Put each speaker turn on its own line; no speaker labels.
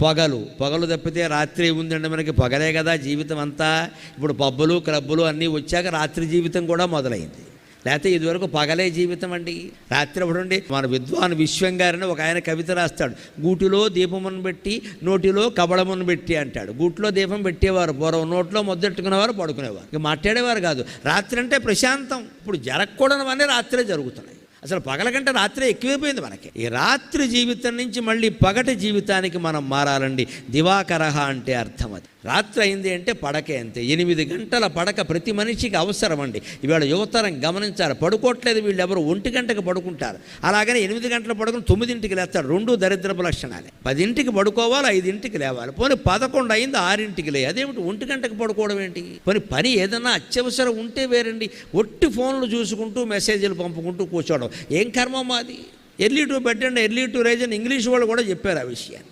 పగలు తప్పితే రాత్రి ఉందండి మనకి. పగలే కదా జీవితం అంతా. ఇప్పుడు పబ్బులు క్లబ్బులు అన్నీ వచ్చాక రాత్రి జీవితం కూడా మొదలైంది. లేకపోతే ఇదివరకు పగలే జీవితం అండి. రాత్రి అప్పుడుండి మన విద్వాన్ విశ్వంగారని ఒక ఆయన కవిత రాస్తాడు. గూటిలో దీపమును పెట్టి నోటిలో కబళమును పెట్టి అంటాడు. గూటిలో దీపం పెట్టేవారు పూర్వం, నోట్లో మొద్దెట్టుకునేవారు, పడుకునేవారు, ఇక మాట్లాడేవారు కాదు. రాత్రి అంటే ప్రశాంతం. ఇప్పుడు జరగకూడనివన్నీ రాత్రే జరుగుతున్నాయి. అసలు పగల కంటే రాత్రే ఎక్కువైపోయింది మనకి. ఈ రాత్రి జీవితం నుంచి మళ్ళీ పగటి జీవితానికి మనం మారాలండి. దివాకరహ అంటే అర్థం అది. రాత్రి అయింది అంటే పడకే అంతే. 8 గంటల పడక ప్రతి మనిషికి అవసరం అండి. ఇవాళ యువతరం గమనించాలి, పడుకోవట్లేదు వీళ్ళు ఎవరు. 1 గంటకు పడుకుంటారు. అలాగనే 8 గంటల పడుకుని 9ంటికి లేస్తాడు. 2 దరిద్రపు లక్షణాలే. 10ంటికి పడుకోవాలి, 5ంటికి లేవాలి. పోనీ 11 అయింది 6ంటికి లే. అదేమిటి 1 గంటకు పడుకోవడం ఏంటి? పోనీ పని ఏదన్నా అత్యవసరం ఉంటే వేరండి. ఒట్టి ఫోన్లు చూసుకుంటూ మెసేజ్లు పంపుకుంటూ కూర్చోవడం ఏం కర్మ మాది? Early to bed and early to rise అని ఇంగ్లీష్ వాళ్ళు కూడా చెప్పారు ఆ విషయాన్ని.